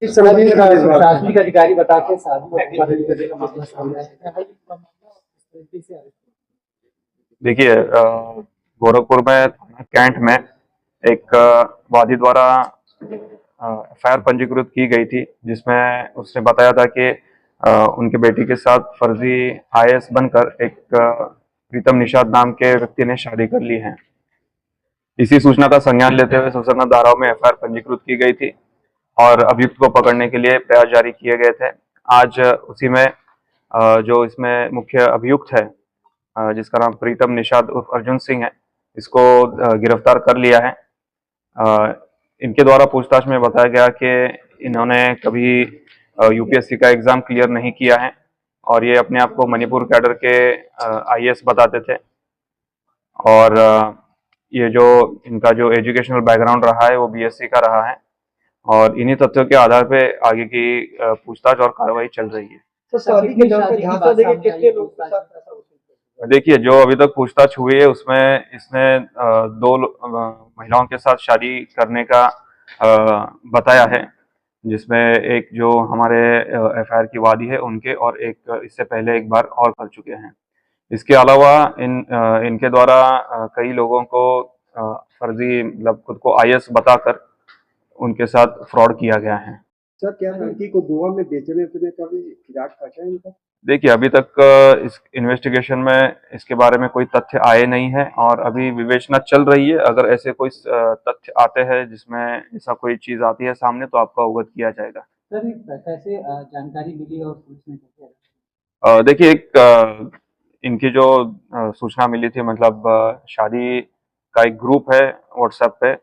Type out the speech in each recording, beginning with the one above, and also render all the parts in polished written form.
प्रशासनिक अधिकारी बता के शादी का मामला सामने आया। देखिए, गोरखपुर में कैंट में एक वादी द्वारा एफआईआर पंजीकृत की गई थी, जिसमें उसने बताया था कि उनके बेटी के साथ फर्जी आईएएस बनकर एक प्रीतम निषाद नाम के व्यक्ति ने शादी कर ली है। इसी सूचना का संज्ञान लेते हुए ससरना धाराओं में एफआईआर पंजीकृत की गई थी और अभियुक्त को पकड़ने के लिए प्रयास जारी किए गए थे। आज उसी में जो इसमें मुख्य अभियुक्त है, जिसका नाम प्रीतम निषाद उर्फ अर्जुन सिंह है, इसको गिरफ्तार कर लिया है। इनके द्वारा पूछताछ में बताया गया कि इन्होंने कभी यूपीएससी का एग्जाम क्लियर नहीं किया है और ये अपने आप को मणिपुर कैडर के आईएएस बताते थे। और ये जो इनका जो एजुकेशनल बैकग्राउंड रहा है वो बीएससी का रहा है और इन्हीं तथ्यों के आधार पे आगे की पूछताछ और कार्रवाई चल रही है। तो शादी के नाम पर झांसा देके कितने लोग के साथ ऐसा होता है? देखिए, जो अभी तक पूछताछ हुई है उसमें इसने दो महिलाओं के साथ शादी करने का बताया है, जिसमें एक जो हमारे एफआईआर की वादी है उनके और एक इससे पहले एक बार और कर चुके हैं। इसके अलावा इनके द्वारा कई लोगों को फर्जी मतलब खुद को आईएएस बताकर उनके साथ फ्रॉड किया गया है। सर, क्या लड़की को गोवा में बेचने का भी फिराक था क्या इनका? देखिए, अभी तक इस इन्वेस्टिगेशन में इसके बारे में कोई तथ्य आए नहीं है और अभी विवेचना चल रही है। अगर ऐसे कोई तथ्य आते हैं जिसमें ऐसा कोई चीज आती है सामने तो आपको अवगत किया जाएगा। सर, कैसे जानकारी मिली और पूछने देखिए, एक इनकी जो सूचना मिली थी, मतलब शादी का एक ग्रुप है व्हाट्सएप पे,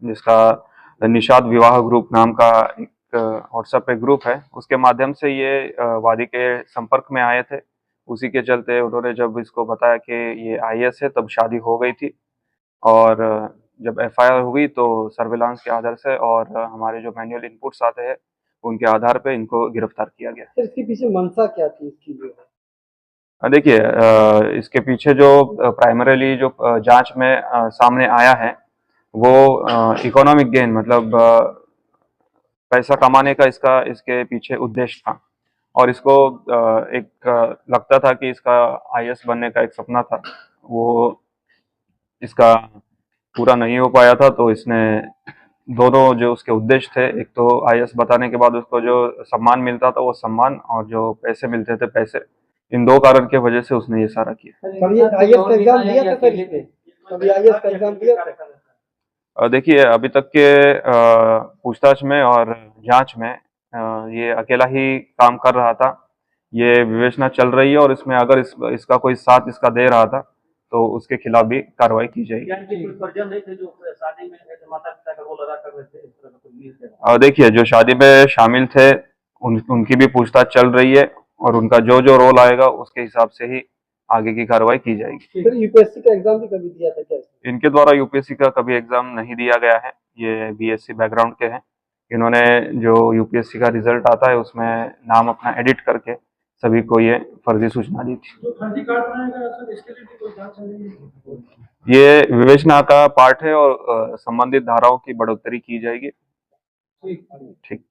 जिसका निषाद विवाह ग्रुप नाम का एक व्हाट्सएप पे ग्रुप है, उसके माध्यम से ये वादी के संपर्क में आए थे। उसी के चलते उन्होंने जब इसको बताया कि ये आईएएस है तब शादी हो गई थी और जब एफआईआर हुई तो सर्विलांस के आधार से और हमारे जो मैनुअल इनपुट्स आते हैं उनके आधार पे इनको गिरफ्तार किया गया। सर, इसके पीछे मंशा क्या थी इसकी? देखिए, इसके पीछे जो प्राइमरीली जो जांच में सामने आया है वो इकोनॉमिक गेन, मतलब पैसा कमाने का इसके पीछे उद्देश्य था और इसको एक लगता था कि इसका आईएएस बनने का एक सपना था, वो इसका पूरा नहीं हो पाया था। तो इसने दोनों जो उसके उद्देश्य थे, एक तो आईएएस बताने के बाद उसको जो सम्मान मिलता था वो सम्मान और जो पैसे मिलते थे पैसे, इन दो कारण के वजह से उसने ये सारा किया। कभी आईएएस का एग्जाम दिया था सर इसने? कभी आईएएस का एग्जाम दिया था? देखिए, अभी तक के पूछताछ में और जांच में ये अकेला ही काम कर रहा था। ये विवेचना चल रही है और इसमें अगर इसका कोई साथ इसका दे रहा था तो उसके खिलाफ भी कार्रवाई की जाएगी। देखिए, जो शादी में शामिल थे उनकी भी पूछताछ चल रही है और उनका जो जो रोल आएगा उसके हिसाब से ही आगे की कार्रवाई की जाएगी। सर, यूपीएससी का एग्जाम भी कभी दिया था क्या? इनके द्वारा यूपीएससी का कभी एग्जाम नहीं दिया गया है। ये बीएससी बैकग्राउंड के हैं। इन्होंने जो यूपीएससी का रिजल्ट आता है उसमें नाम अपना एडिट करके सभी को ये फर्जी सूचना दी थी। ये विवेचना का पार्ट है और संबंधित धाराओं की बढ़ोतरी की जाएगी। ठीक।